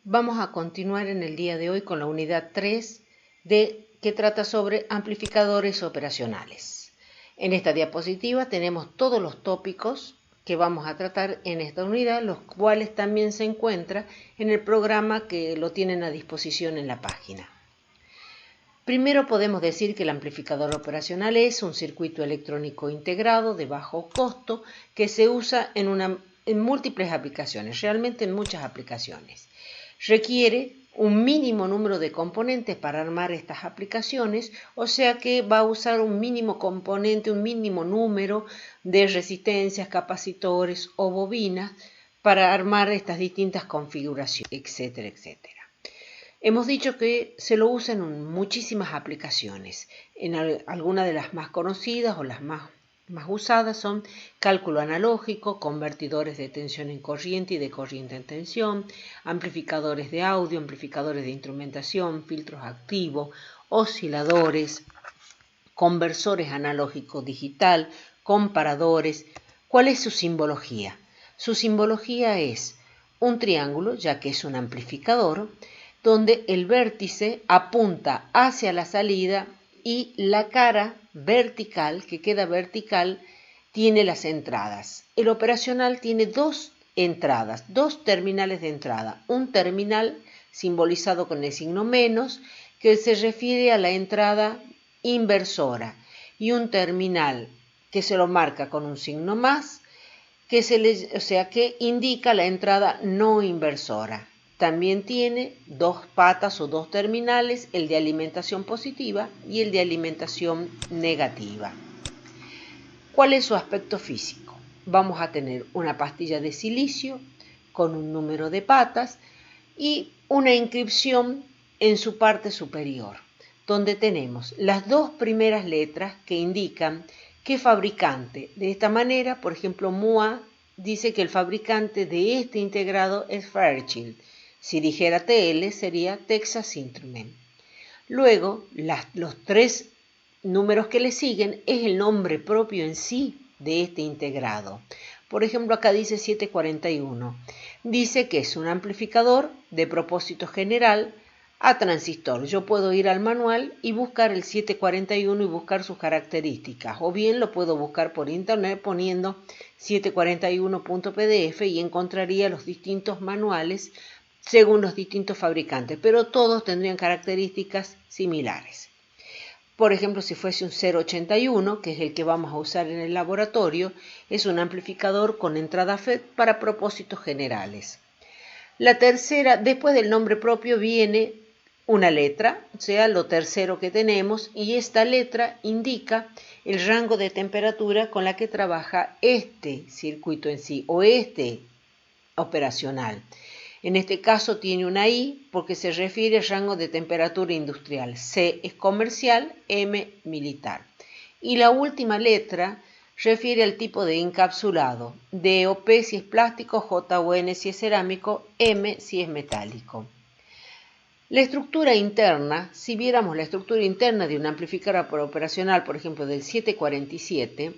Vamos a continuar en el día de hoy con la unidad 3 que trata sobre amplificadores operacionales. En esta diapositiva tenemos todos los tópicos que vamos a tratar en esta unidad, los cuales también se encuentran en el programa que lo tienen a disposición en la página. Primero podemos decir que el amplificador operacional es un circuito electrónico integrado de bajo costo que se usa en múltiples aplicaciones, realmente en muchas aplicaciones. Requiere un mínimo número de componentes para armar estas aplicaciones, o sea que va a usar un mínimo componente, un mínimo número de resistencias, capacitores o bobinas para armar estas distintas configuraciones, etcétera, etcétera. Hemos dicho que se lo usa en muchísimas aplicaciones. En algunas de las más conocidas o las más usadas son cálculo analógico, convertidores de tensión en corriente y de corriente en tensión, amplificadores de audio, amplificadores de instrumentación, filtros activos, osciladores, conversores analógico-digital, comparadores. ¿Cuál es su simbología? Su simbología es un triángulo, ya que es un amplificador, donde el vértice apunta hacia la salida y la cara vertical, que queda vertical, tiene las entradas. El operacional tiene dos entradas, dos terminales de entrada. Un terminal simbolizado con el signo menos, que se refiere a la entrada inversora, y un terminal que se lo marca con un signo más, que indica la entrada no inversora. También tiene dos patas o dos terminales, el de alimentación positiva y el de alimentación negativa. ¿Cuál es su aspecto físico? Vamos a tener una pastilla de silicio con un número de patas y una inscripción en su parte superior, donde tenemos las dos primeras letras que indican qué fabricante. De esta manera, por ejemplo, MUA dice que el fabricante de este integrado es Fairchild. Si dijera TL sería Texas Instruments. Luego, los tres números que le siguen es el nombre propio en sí de este integrado. Por ejemplo, acá dice 741. Dice que es un amplificador de propósito general a transistor. Yo puedo ir al manual y buscar el 741 y buscar sus características. O bien lo puedo buscar por internet poniendo 741.pdf y encontraría los distintos manuales según los distintos fabricantes, pero todos tendrían características similares. Por ejemplo, si fuese un 081, que es el que vamos a usar en el laboratorio, es un amplificador con entrada FET para propósitos generales. La tercera, después del nombre propio, viene una letra, o sea, lo tercero que tenemos, y esta letra indica el rango de temperatura con la que trabaja este circuito en sí, o este operacional. En este caso tiene una I porque se refiere al rango de temperatura industrial. C es comercial, M militar. Y la última letra refiere al tipo de encapsulado. D o P si es plástico, J o N si es cerámico, M si es metálico. La estructura interna, si viéramos la estructura interna de un amplificador operacional, por ejemplo del 747,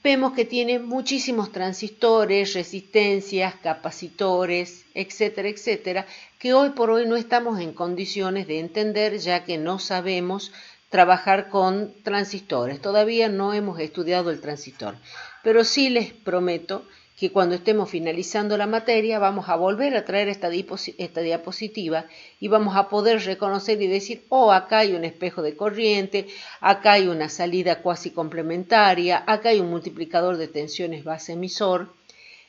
vemos que tiene muchísimos transistores, resistencias, capacitores, etcétera, etcétera, que hoy por hoy no estamos en condiciones de entender ya que no sabemos trabajar con transistores. Todavía no hemos estudiado el transistor, pero sí les prometo que cuando estemos finalizando la materia vamos a volver a traer esta diapositiva y vamos a poder reconocer y decir, oh, acá hay un espejo de corriente, acá hay una salida cuasi complementaria, acá hay un multiplicador de tensiones base emisor,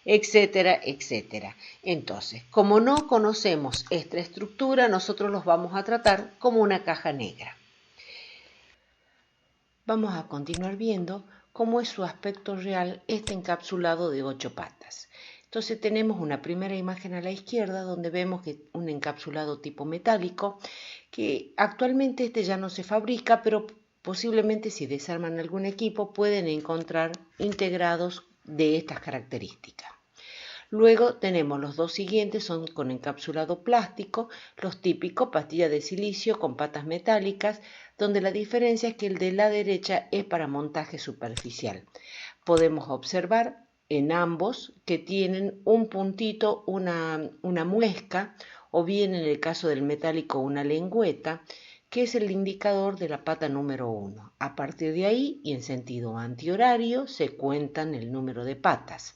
etcétera, etcétera. Entonces, como no conocemos esta estructura, nosotros los vamos a tratar como una caja negra. Vamos a continuar viendo cómo es su aspecto real este encapsulado de 8 patas. Entonces tenemos una primera imagen a la izquierda donde vemos que un encapsulado tipo metálico, que actualmente este ya no se fabrica, pero posiblemente si desarman algún equipo pueden encontrar integrados de estas características. Luego tenemos los dos siguientes, son con encapsulado plástico, los típicos pastillas de silicio con patas metálicas, donde la diferencia es que el de la derecha es para montaje superficial. Podemos observar en ambos que tienen un puntito, una muesca, o bien en el caso del metálico una lengüeta, que es el indicador de la pata número 1. A partir de ahí, y en sentido antihorario, se cuentan el número de patas.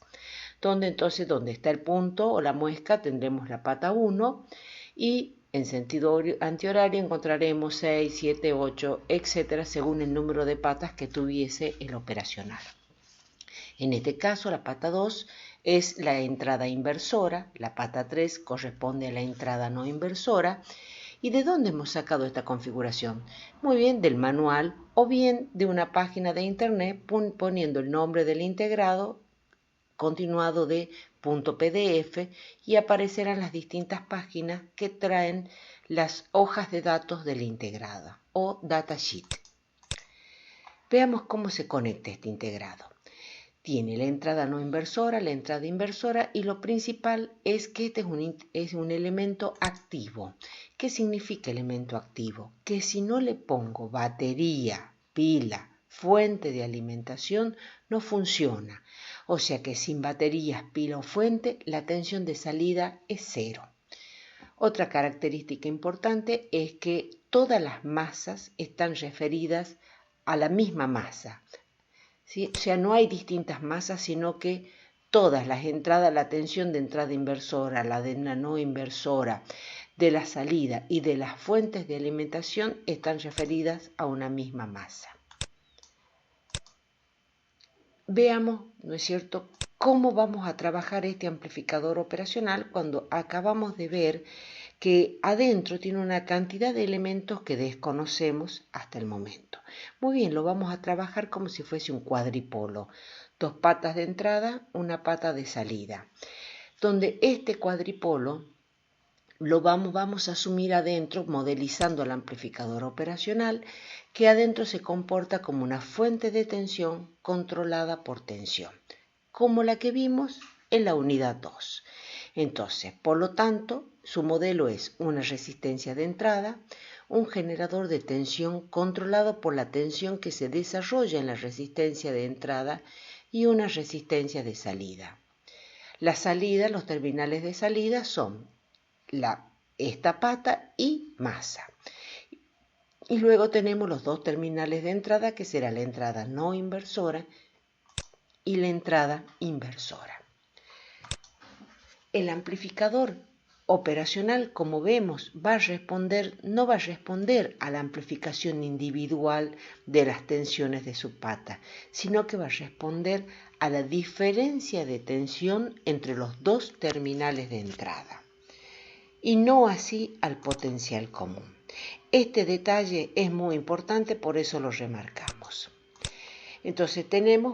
Entonces, donde está el punto o la muesca, tendremos la pata 1 y en sentido antihorario encontraremos 6, 7, 8, etcétera, según el número de patas que tuviese el operacional. En este caso, la pata 2 es la entrada inversora, la pata 3 corresponde a la entrada no inversora. ¿Y de dónde hemos sacado esta configuración? Muy bien, del manual o bien de una página de internet poniendo el nombre del integrado continuado de .pdf y aparecerán las distintas páginas que traen las hojas de datos del integrado o datasheet. Veamos cómo se conecta este integrado. Tiene la entrada no inversora, la entrada inversora y lo principal es que este es un elemento activo. ¿Qué significa elemento activo? Que si no le pongo batería, pila, fuente de alimentación, no funciona. O sea que sin baterías, pila o fuente, la tensión de salida es 0. Otra característica importante es que todas las masas están referidas a la misma masa. ¿Sí? O sea, no hay distintas masas, sino que todas las entradas, la tensión de entrada inversora, la de no inversora, de la salida y de las fuentes de alimentación están referidas a una misma masa. Veamos, ¿no es cierto?, cómo vamos a trabajar este amplificador operacional cuando acabamos de ver que adentro tiene una cantidad de elementos que desconocemos hasta el momento. Muy bien, lo vamos a trabajar como si fuese un cuadripolo. 2 patas de entrada, una pata de salida. Donde este cuadripolo lo vamos a asumir adentro, modelizando el amplificador operacional, que adentro se comporta como una fuente de tensión controlada por tensión, como la que vimos en la unidad 2. Entonces, por lo tanto, su modelo es una resistencia de entrada, un generador de tensión controlado por la tensión que se desarrolla en la resistencia de entrada y una resistencia de salida. La salida, los terminales de salida son esta pata y masa. Y luego tenemos los 2 terminales de entrada, que será la entrada no inversora y la entrada inversora. El amplificador operacional, como vemos, no va a responder a la amplificación individual de las tensiones de su pata, sino que va a responder a la diferencia de tensión entre los 2 terminales de entrada, y no así al potencial común. Este detalle es muy importante, por eso lo remarcamos. Entonces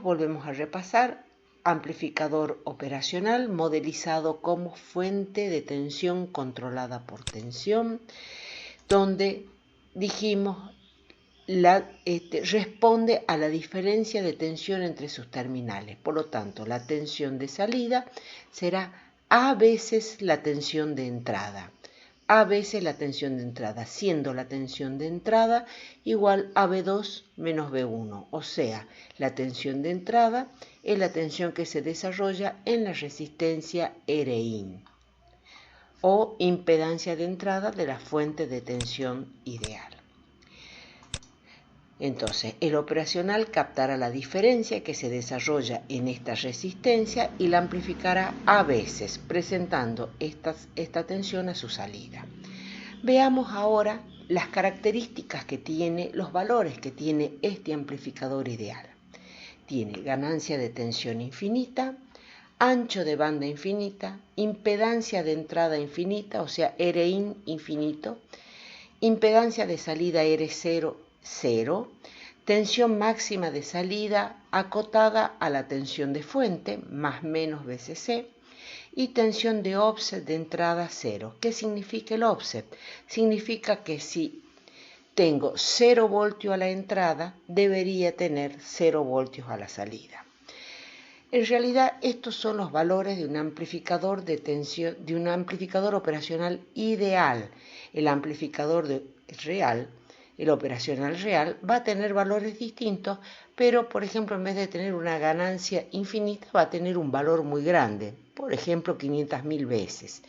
volvemos a repasar, amplificador operacional modelizado como fuente de tensión controlada por tensión, donde dijimos responde a la diferencia de tensión entre sus terminales. Por lo tanto, la tensión de salida será a veces la tensión de entrada. A veces la tensión de entrada, siendo la tensión de entrada igual a B2 menos B1, o sea, la tensión de entrada es la tensión que se desarrolla en la resistencia RIN, o impedancia de entrada de la fuente de tensión ideal. Entonces, el operacional captará la diferencia que se desarrolla en esta resistencia y la amplificará a veces, presentando esta tensión a su salida. Veamos ahora las características que tiene, los valores que tiene este amplificador ideal. Tiene ganancia de tensión infinita, ancho de banda infinita, impedancia de entrada infinita, o sea, Rin infinito, impedancia de salida R0, 0, tensión máxima de salida acotada a la tensión de fuente, más menos VCC, y tensión de offset de entrada 0. ¿Qué significa el offset? Significa que si tengo 0 voltios a la entrada, debería tener 0 voltios a la salida. En realidad, estos son los valores de un amplificador de tensión, de un amplificador operacional ideal. El amplificador real El operacional real va a tener valores distintos, pero por ejemplo en vez de tener una ganancia infinita va a tener un valor muy grande, por ejemplo 500.000 veces.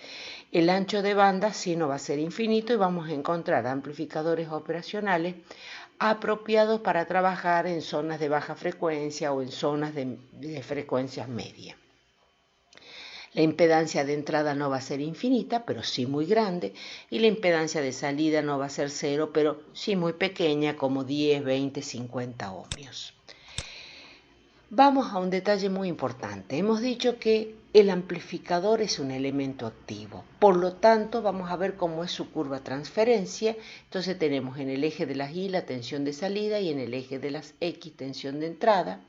El ancho de banda sí no va a ser infinito y vamos a encontrar amplificadores operacionales apropiados para trabajar en zonas de baja frecuencia o en zonas de frecuencias medias. La impedancia de entrada no va a ser infinita, pero sí muy grande, y la impedancia de salida no va a ser 0, pero sí muy pequeña, como 10, 20, 50 ohmios. Vamos a un detalle muy importante. Hemos dicho que el amplificador es un elemento activo. Por lo tanto, vamos a ver cómo es su curva transferencia. Entonces tenemos en el eje de las Y la tensión de salida y en el eje de las X tensión de entrada.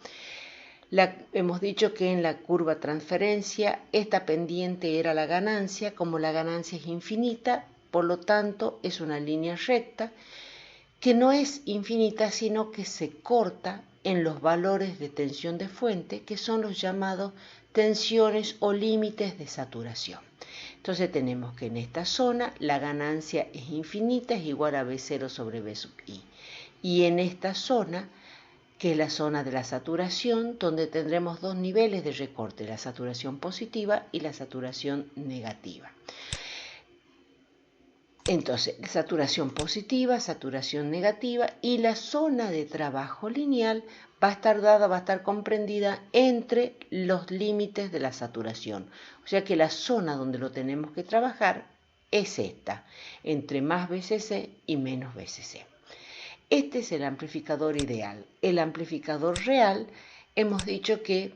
Hemos dicho que en la curva transferencia esta pendiente era la ganancia. Como la ganancia es infinita, por lo tanto es una línea recta que no es infinita, sino que se corta en los valores de tensión de fuente, que son los llamados tensiones o límites de saturación. Entonces tenemos que en esta zona la ganancia es infinita, es igual a B0 sobre B sub I. Y en esta zona, que es la zona de la saturación, donde tendremos dos niveles de recorte, la saturación positiva y la saturación negativa. Entonces, saturación positiva, saturación negativa, y la zona de trabajo lineal va a estar comprendida entre los límites de la saturación. O sea que la zona donde lo tenemos que trabajar es esta, entre más VCC y menos VCC. Este es el amplificador ideal. El amplificador real, hemos dicho que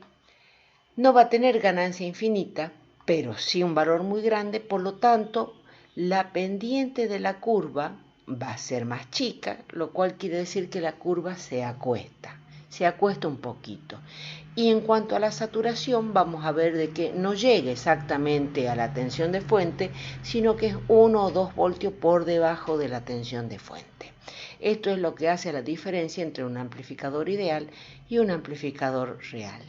no va a tener ganancia infinita, pero sí un valor muy grande, por lo tanto, la pendiente de la curva va a ser más chica, lo cual quiere decir que la curva se acuesta un poquito. Y en cuanto a la saturación, vamos a ver de que no llega exactamente a la tensión de fuente, sino que es 1 o 2 voltios por debajo de la tensión de fuente. Esto es lo que hace la diferencia entre un amplificador ideal y un amplificador real.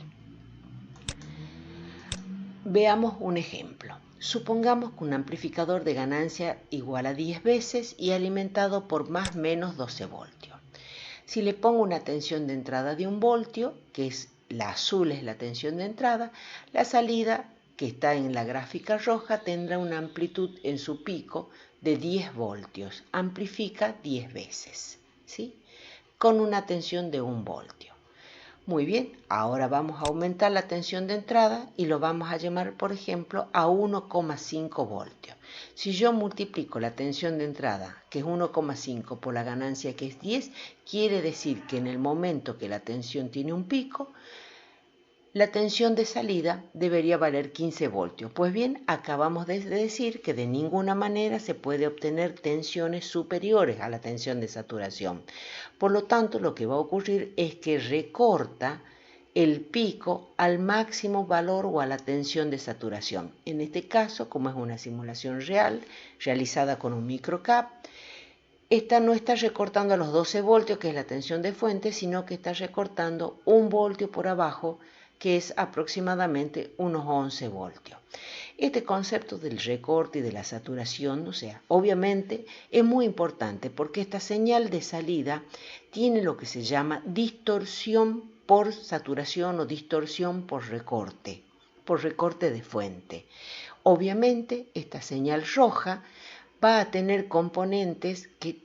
Veamos un ejemplo. Supongamos que un amplificador de ganancia igual a 10 veces y alimentado por más o menos 12 voltios. Si le pongo una tensión de entrada de 1 voltio, que es la azul es la tensión de entrada, la salida, que está en la gráfica roja, tendrá una amplitud en su pico de 10 voltios. Amplifica 10 veces, ¿sí? Con una tensión de 1 voltio. Muy bien, ahora vamos a aumentar la tensión de entrada y lo vamos a llamar, por ejemplo, a 1,5 voltios. Si yo multiplico la tensión de entrada, que es 1,5 por la ganancia, que es 10, quiere decir que en el momento que la tensión tiene un pico, la tensión de salida debería valer 15 voltios. Pues bien, acabamos de decir que de ninguna manera se puede obtener tensiones superiores a la tensión de saturación. Por lo tanto, lo que va a ocurrir es que recorta el pico al máximo valor o a la tensión de saturación. En este caso, como es una simulación real, realizada con un microcap, esta no está recortando a los 12 voltios, que es la tensión de fuente, sino que está recortando 1 voltio por abajo, que es aproximadamente unos 11 voltios. Este concepto del recorte y de la saturación, o sea, obviamente es muy importante porque esta señal de salida tiene lo que se llama distorsión por saturación o distorsión por recorte de fuente. Obviamente esta señal roja va a tener componentes que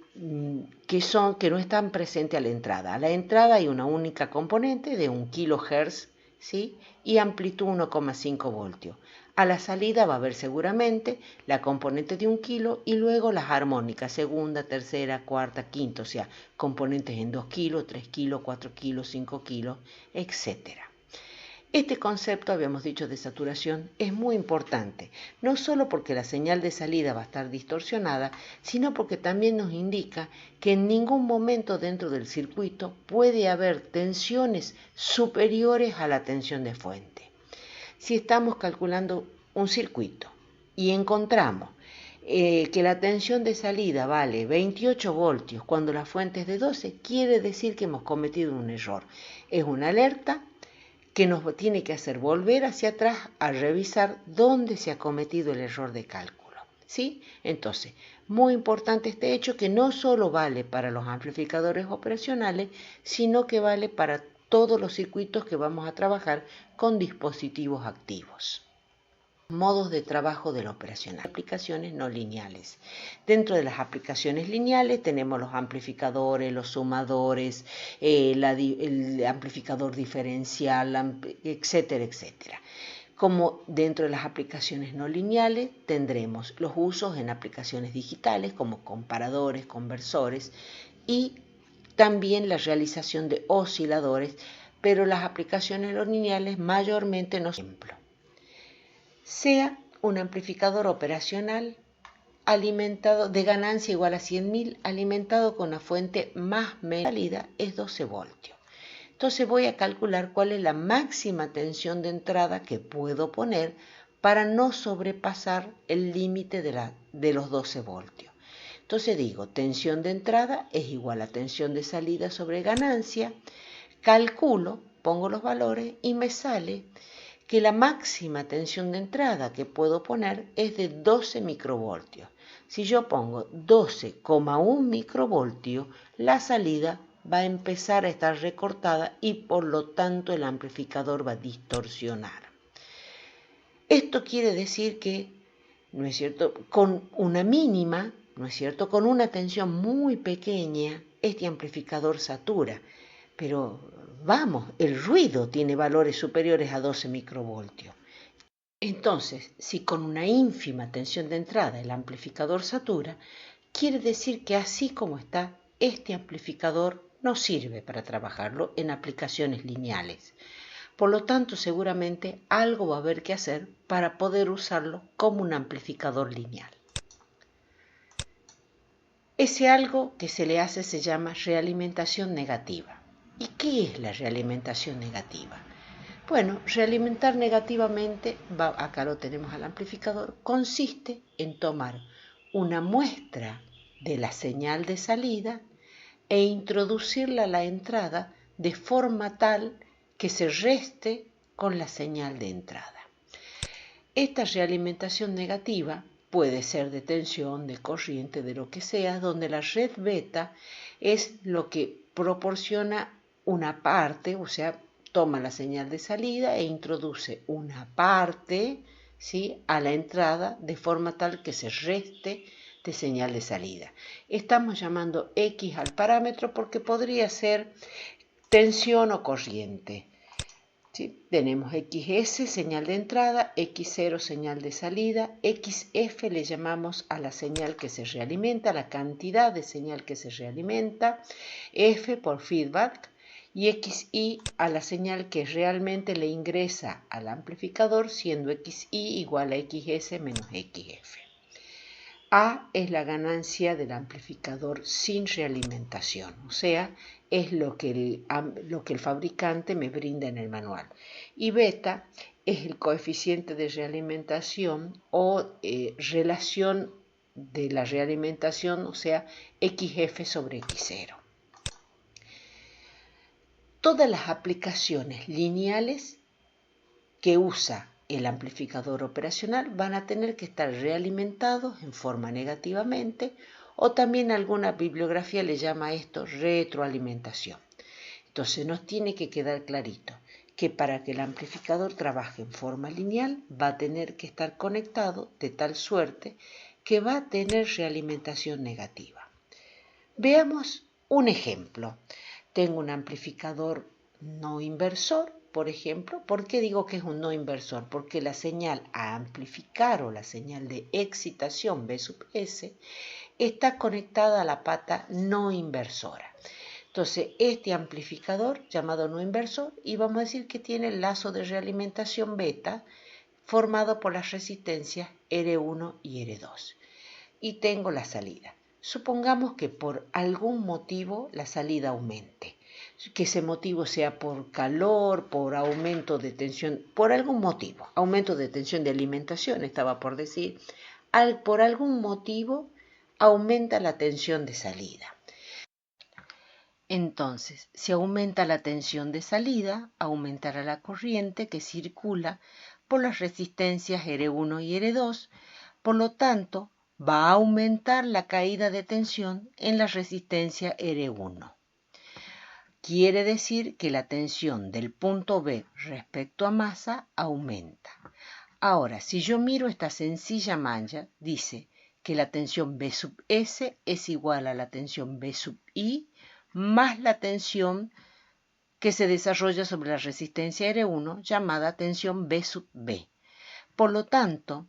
no están presentes a la entrada. A la entrada hay una única componente de 1 kHz, ¿sí? Y amplitud 1,5 voltios. A la salida va a haber seguramente la componente de 1 kilo y luego las armónicas, segunda, tercera, cuarta, quinta, o sea, componentes en 2 kilos, 3 kilos, 4 kilos, 5 kilos, etc. Este concepto, habíamos dicho, de saturación es muy importante, no solo porque la señal de salida va a estar distorsionada, sino porque también nos indica que en ningún momento dentro del circuito puede haber tensiones superiores a la tensión de fuente. Si estamos calculando un circuito y encontramos que la tensión de salida vale 28 voltios cuando la fuente es de 12, quiere decir que hemos cometido un error. Es una alerta que nos tiene que hacer volver hacia atrás a revisar dónde se ha cometido el error de cálculo. ¿sí? Entonces, muy importante este hecho que no solo vale para los amplificadores operacionales, sino que vale para todos los circuitos que vamos a trabajar con dispositivos activos. Modos de trabajo del operacional. Aplicaciones no lineales. Dentro de las aplicaciones lineales tenemos los amplificadores, los sumadores, el amplificador diferencial, etcétera, etcétera. Como dentro de las aplicaciones no lineales tendremos los usos en aplicaciones digitales como comparadores, conversores y también la realización de osciladores, pero las aplicaciones no lineales mayormente no son ejemplo. Sea un amplificador operacional alimentado de ganancia igual a 100.000, alimentado con una fuente más media salida es 12 voltios. Entonces voy a calcular cuál es la máxima tensión de entrada que puedo poner para no sobrepasar el límite de los 12 voltios. Entonces digo, tensión de entrada es igual a tensión de salida sobre ganancia, calculo, pongo los valores y me sale que la máxima tensión de entrada que puedo poner es de 12 microvoltios. Si yo pongo 12,1 microvoltios, la salida va a empezar a estar recortada y por lo tanto el amplificador va a distorsionar. Esto quiere decir que, ¿no es cierto?, con una mínima, ¿no es cierto?, con una tensión muy pequeña, este amplificador satura. Pero vamos, el ruido tiene valores superiores a 12 microvoltios. Entonces, si con una ínfima tensión de entrada el amplificador satura, quiere decir que así como está, este amplificador no sirve para trabajarlo en aplicaciones lineales. Por lo tanto, seguramente algo va a haber que hacer para poder usarlo como un amplificador lineal. Ese algo que se le hace se llama realimentación negativa. ¿Y qué es la realimentación negativa? Bueno, realimentar negativamente, acá lo tenemos al amplificador, consiste en tomar una muestra de la señal de salida e introducirla a la entrada de forma tal que se reste con la señal de entrada. Esta realimentación negativa puede ser de tensión, de corriente, de lo que sea, donde la red beta es lo que proporciona una parte, o sea, toma la señal de salida e introduce una parte, ¿sí?, a la entrada de forma tal que se reste de señal de salida. Estamos llamando X al parámetro porque podría ser tensión o corriente. ¿Sí? Tenemos XS, señal de entrada, X0, señal de salida, XF le llamamos a la señal que se realimenta, la cantidad de señal que se realimenta, F por feedback, y XI a la señal que realmente le ingresa al amplificador, siendo XI igual a XS menos XF. A es la ganancia del amplificador sin realimentación, o sea, es lo que el fabricante me brinda en el manual. Y beta es el coeficiente de realimentación o relación de la realimentación, o sea, XF sobre X0. Todas las aplicaciones lineales que usa el amplificador operacional van a tener que estar realimentados en forma negativamente, o también alguna bibliografía le llama a esto retroalimentación. Entonces nos tiene que quedar clarito que para que el amplificador trabaje en forma lineal va a tener que estar conectado de tal suerte que va a tener realimentación negativa. Veamos un ejemplo. Tengo un amplificador no inversor, por ejemplo. ¿Por qué digo que es un no inversor? Porque la señal a amplificar o la señal de excitación B sub S está conectada a la pata no inversora. Entonces, este amplificador llamado no inversor, y vamos a decir que tiene el lazo de realimentación beta formado por las resistencias R1 y R2. Y tengo la salida. Supongamos que por algún motivo la salida aumente, que ese motivo sea por calor, por aumento de tensión, por algún motivo, aumento de tensión de alimentación, estaba por decir, por algún motivo aumenta la tensión de salida. Entonces, si aumenta la tensión de salida, aumentará la corriente que circula por las resistencias R1 y R2, por lo tanto, va a aumentar la caída de tensión en la resistencia R1. Quiere decir que la tensión del punto B respecto a masa aumenta. Ahora, si yo miro esta sencilla malla, dice que la tensión B sub S es igual a la tensión B sub I más la tensión que se desarrolla sobre la resistencia R1 llamada tensión B sub B. Por lo tanto,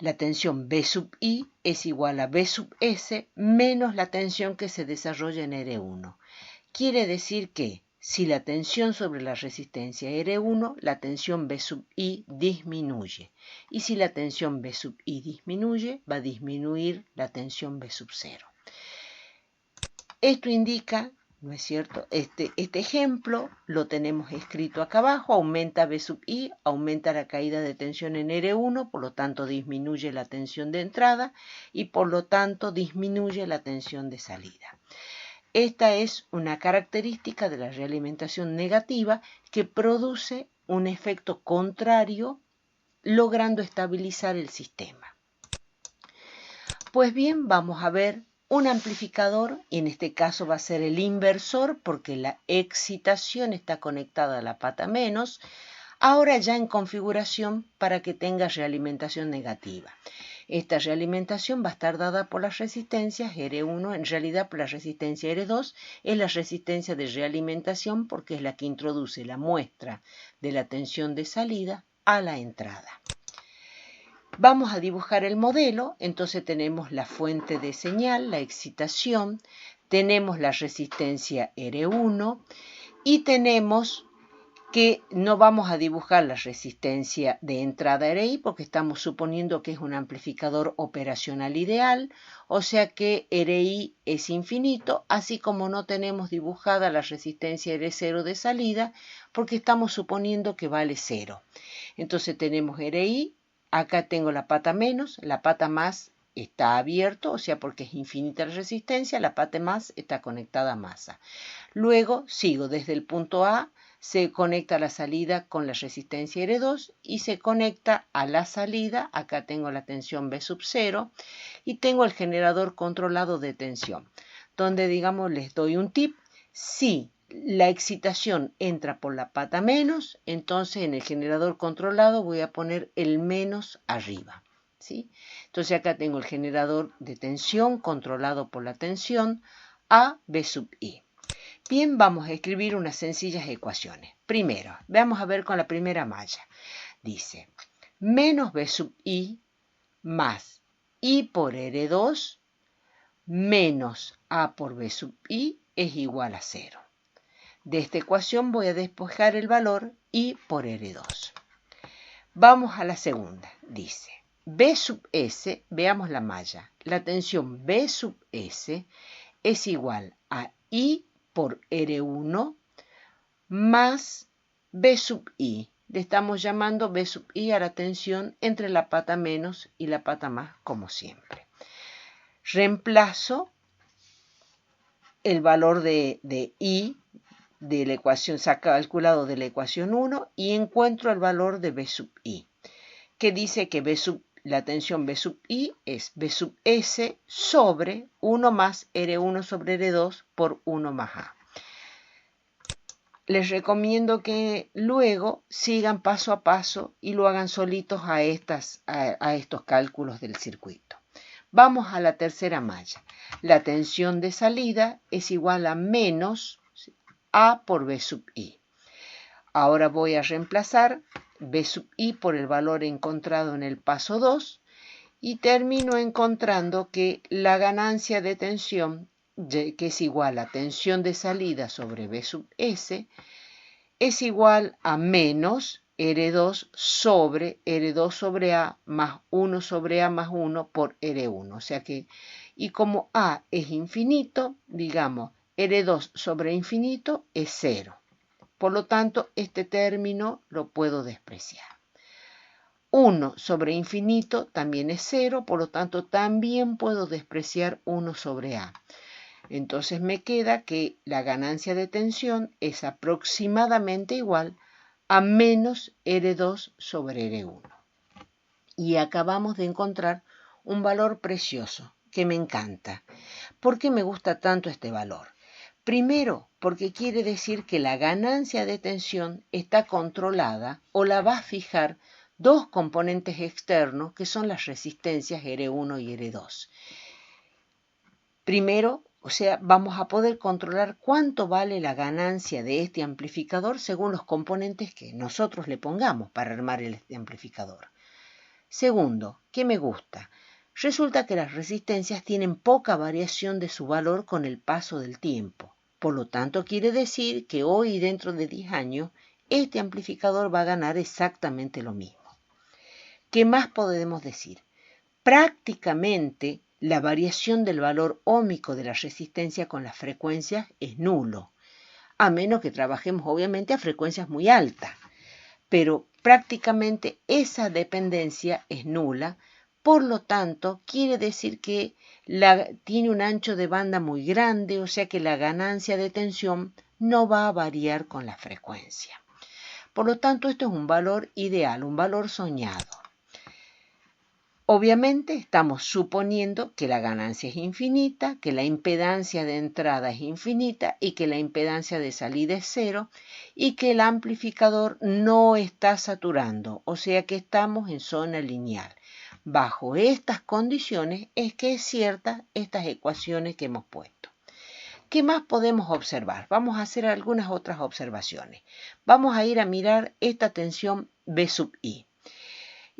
la tensión B sub I es igual a B sub S menos la tensión que se desarrolla en R1. Quiere decir que si la tensión sobre la resistencia R1, la tensión B sub I disminuye. Y si la tensión B sub I disminuye, va a disminuir la tensión B sub 0. Esto indica, ¿no es cierto? Este ejemplo lo tenemos escrito acá abajo. Aumenta B sub I, aumenta la caída de tensión en R1, por lo tanto disminuye la tensión de entrada y por lo tanto disminuye la tensión de salida. Esta es una característica de la realimentación negativa que produce un efecto contrario, logrando estabilizar el sistema. Pues bien, vamos a ver un amplificador, y en este caso va a ser el inversor porque la excitación está conectada a la pata menos, ahora ya en configuración para que tenga realimentación negativa. Esta realimentación va a estar dada por las resistencias R1, en realidad por la resistencia R2, es la resistencia de realimentación porque es la que introduce la muestra de la tensión de salida a la entrada. Vamos a dibujar el modelo, entonces tenemos la fuente de señal, la excitación, tenemos la resistencia R1 y tenemos que no vamos a dibujar la resistencia de entrada RI porque estamos suponiendo que es un amplificador operacional ideal, o sea que RI es infinito, así como no tenemos dibujada la resistencia R0 de salida porque estamos suponiendo que vale 0. Entonces tenemos RI, acá tengo la pata menos, la pata más está abierto, o sea porque es infinita la resistencia, la pata más está conectada a masa. Luego sigo desde el punto A, se conecta a la salida con la resistencia R2 y se conecta a la salida, acá tengo la tensión B sub 0 y tengo el generador controlado de tensión, donde digamos les doy un tip, si la excitación entra por la pata menos, entonces en el generador controlado voy a poner el menos arriba, ¿sí? Entonces acá tengo el generador de tensión controlado por la tensión A B sub I. Bien, vamos a escribir unas sencillas ecuaciones. Primero, vamos a ver con la primera malla. Dice, menos B sub I más I por R2 menos A por B sub I es igual a 0. De esta ecuación voy a despejar el valor I por R2. Vamos a la segunda. Dice, B sub S, veamos la malla. La tensión B sub S es igual a I por R1 más B sub I. Le estamos llamando B sub I a la tensión entre la pata menos y la pata más, como siempre. Reemplazo el valor de I de la ecuación, se ha calculado de la ecuación 1 y encuentro el valor de B sub I, que dice que la tensión B sub I es B sub S sobre 1 más R1 sobre R2 por 1 más A. Les recomiendo que luego sigan paso a paso y lo hagan solitos a estos cálculos del circuito. Vamos a la tercera malla. La tensión de salida es igual a menos A por B sub I. Ahora voy a reemplazar B sub I por el valor encontrado en el paso 2 y termino encontrando que la ganancia de tensión, que es igual a tensión de salida sobre B sub S, es igual a menos R2 sobre A más 1 sobre A más 1 por R1. O sea que, y como A es infinito, digamos, R2 sobre infinito es 0. Por lo tanto, este término lo puedo despreciar. 1 sobre infinito también es 0, por lo tanto, también puedo despreciar 1 sobre A. Entonces me queda que la ganancia de tensión es aproximadamente igual a menos R2 sobre R1. Y acabamos de encontrar un valor precioso que me encanta. ¿Por qué me gusta tanto este valor? Primero, porque quiere decir que la ganancia de tensión está controlada o la va a fijar dos componentes externos que son las resistencias R1 y R2. Primero, o sea, vamos a poder controlar cuánto vale la ganancia de este amplificador según los componentes que nosotros le pongamos para armar este amplificador. Segundo, ¿qué me gusta? Resulta que las resistencias tienen poca variación de su valor con el paso del tiempo. Por lo tanto, quiere decir que hoy y dentro de 10 años, este amplificador va a ganar exactamente lo mismo. ¿Qué más podemos decir? Prácticamente la variación del valor óhmico de la resistencia con las frecuencias es nulo, a menos que trabajemos obviamente a frecuencias muy altas, pero prácticamente esa dependencia es nula, por lo tanto quiere decir que tiene un ancho de banda muy grande, o sea que la ganancia de tensión no va a variar con la frecuencia. Por lo tanto, esto es un valor ideal, un valor soñado. Obviamente estamos suponiendo que la ganancia es infinita, que la impedancia de entrada es infinita y que la impedancia de salida es cero y que el amplificador no está saturando, o sea que estamos en zona lineal. Bajo estas condiciones es que es cierta estas ecuaciones que hemos puesto. ¿Qué más podemos observar? Vamos a hacer algunas otras observaciones. Vamos a ir a mirar esta tensión B sub I.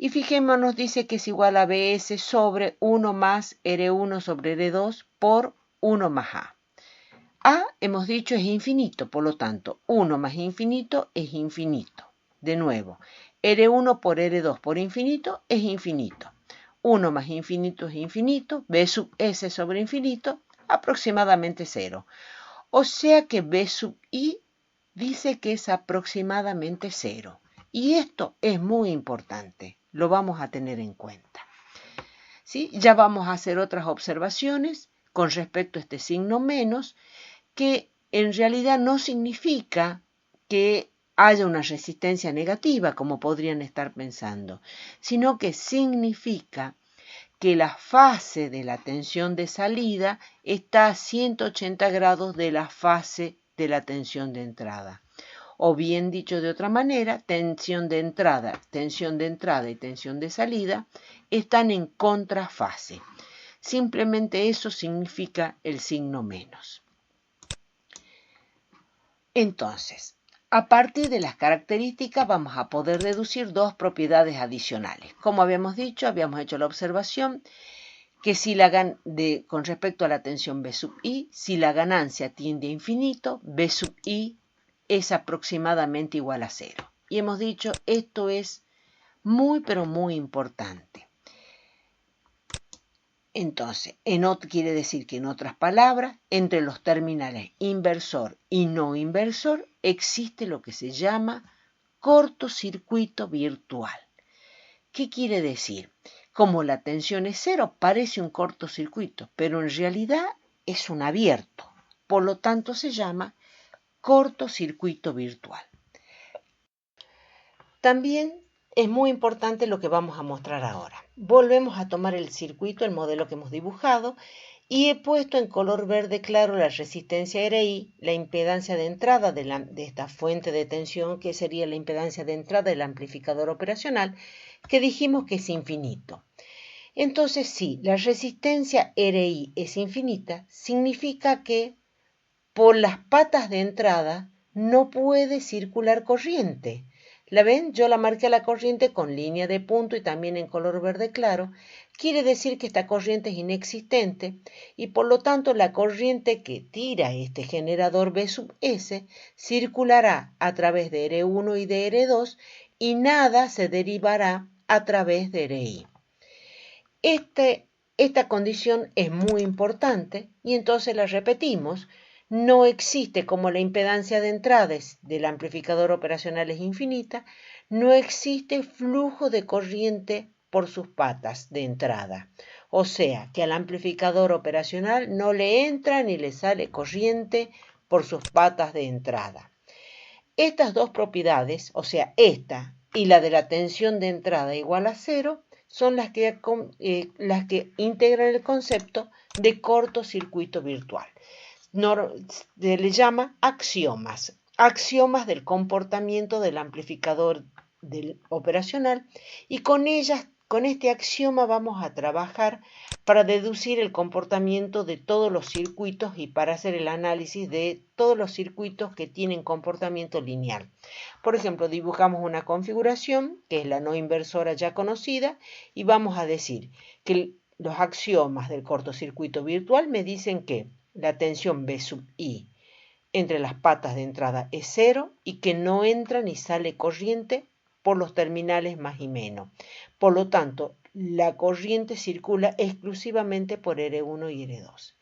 Y fijémonos, dice que es igual a Bs sobre 1 más R1 sobre R2 por 1 más A. A, hemos dicho, es infinito, por lo tanto, 1 más infinito es infinito. De nuevo, R1 por R2 por infinito es infinito. 1 más infinito es infinito, B sub S sobre infinito, aproximadamente 0. O sea que B sub I dice que es aproximadamente 0. Y esto es muy importante, lo vamos a tener en cuenta. ¿Sí? Ya vamos a hacer otras observaciones con respecto a este signo menos, que en realidad no significa que haya una resistencia negativa, como podrían estar pensando, sino que significa que la fase de la tensión de salida está a 180 grados de la fase de la tensión de entrada. O bien dicho de otra manera, tensión de entrada y tensión de salida están en contrafase. Simplemente eso significa el signo menos. Entonces, a partir de las características vamos a poder deducir dos propiedades adicionales. Como habíamos dicho, habíamos hecho la observación que con respecto a la tensión B sub I, si la ganancia tiende a infinito, B sub I es aproximadamente igual a 0. Y hemos dicho, esto es muy, pero muy importante. Entonces, quiere decir que en otras palabras, entre los terminales inversor y no inversor, existe lo que se llama cortocircuito virtual. ¿Qué quiere decir? Como la tensión es 0, parece un cortocircuito, pero en realidad es un abierto. Por lo tanto, se llama cortocircuito virtual. También es muy importante lo que vamos a mostrar ahora. Volvemos a tomar el circuito, el modelo que hemos dibujado, y he puesto en color verde claro la resistencia RI, la impedancia de entrada de esta fuente de tensión, que sería la impedancia de entrada del amplificador operacional, que dijimos que es infinito. Entonces, si la resistencia RI es infinita, significa que por las patas de entrada no puede circular corriente. ¿La ven? Yo la marqué a la corriente con línea de punto y también en color verde claro. Quiere decir que esta corriente es inexistente y por lo tanto la corriente que tira este generador B sub S circulará a través de R1 y de R2 y nada se derivará a través de RI. Esta condición es muy importante y entonces la repetimos. No existe, como la impedancia de entrada del amplificador operacional es infinita, no existe flujo de corriente por sus patas de entrada. O sea, que al amplificador operacional no le entra ni le sale corriente por sus patas de entrada. Estas dos propiedades, o sea, esta y la de la tensión de entrada igual a 0, son las que integran el concepto de cortocircuito virtual. Se le llama axiomas del comportamiento del amplificador operacional, y con este axioma vamos a trabajar para deducir el comportamiento de todos los circuitos y para hacer el análisis de todos los circuitos que tienen comportamiento lineal. Por ejemplo, dibujamos una configuración que es la no inversora ya conocida y vamos a decir que los axiomas del cortocircuito virtual me dicen que la tensión B sub I entre las patas de entrada es 0 y que no entra ni sale corriente por los terminales más y menos. Por lo tanto, la corriente circula exclusivamente por R1 y R2.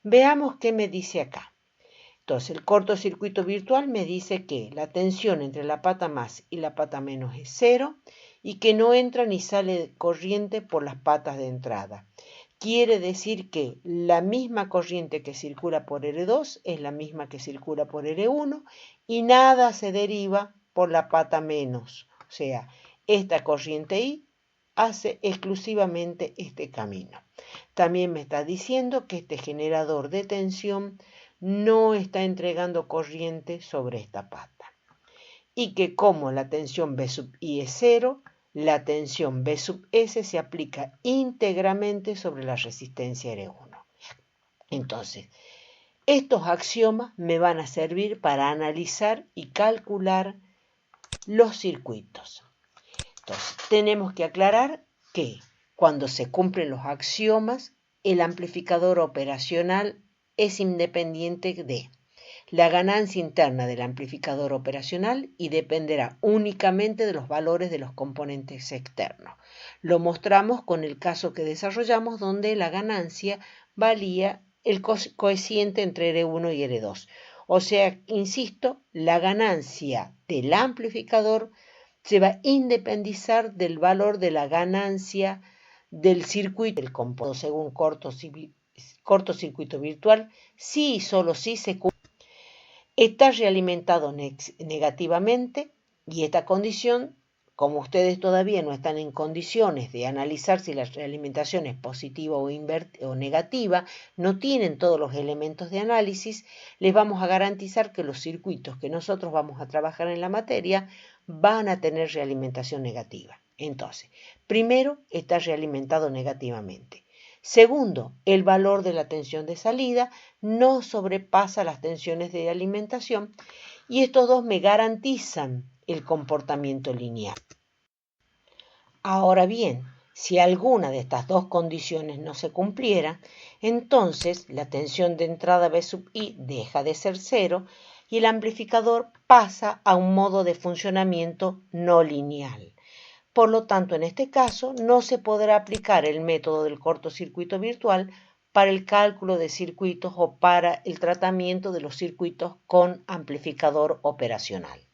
Veamos qué me dice acá. Entonces, el cortocircuito virtual me dice que la tensión entre la pata más y la pata menos es 0 y que no entra ni sale corriente por las patas de entrada. Quiere decir que la misma corriente que circula por R2 es la misma que circula por R1 y nada se deriva por la pata menos. O sea, esta corriente I hace exclusivamente este camino. También me está diciendo que este generador de tensión no está entregando corriente sobre esta pata. Y que como la tensión B sub I es 0, la tensión B sub S se aplica íntegramente sobre la resistencia R1. Entonces, estos axiomas me van a servir para analizar y calcular los circuitos. Entonces, tenemos que aclarar que cuando se cumplen los axiomas, el amplificador operacional es independiente de la ganancia interna del amplificador operacional y dependerá únicamente de los valores de los componentes externos. Lo mostramos con el caso que desarrollamos donde la ganancia valía el coeficiente entre R1 y R2. O sea, insisto, la ganancia del amplificador se va a independizar del valor de la ganancia del circuito del componente según cortocircuito virtual, si y solo si se cumple. Está realimentado negativamente y esta condición, como ustedes todavía no están en condiciones de analizar si la realimentación es positiva o negativa, no tienen todos los elementos de análisis, les vamos a garantizar que los circuitos que nosotros vamos a trabajar en la materia van a tener realimentación negativa. Entonces, primero, está realimentado negativamente. Segundo, el valor de la tensión de salida no sobrepasa las tensiones de alimentación y estos dos me garantizan el comportamiento lineal. Ahora bien, si alguna de estas dos condiciones no se cumpliera, entonces la tensión de entrada B sub I deja de ser 0 y el amplificador pasa a un modo de funcionamiento no lineal. Por lo tanto, en este caso, no se podrá aplicar el método del cortocircuito virtual para el cálculo de circuitos o para el tratamiento de los circuitos con amplificador operacional.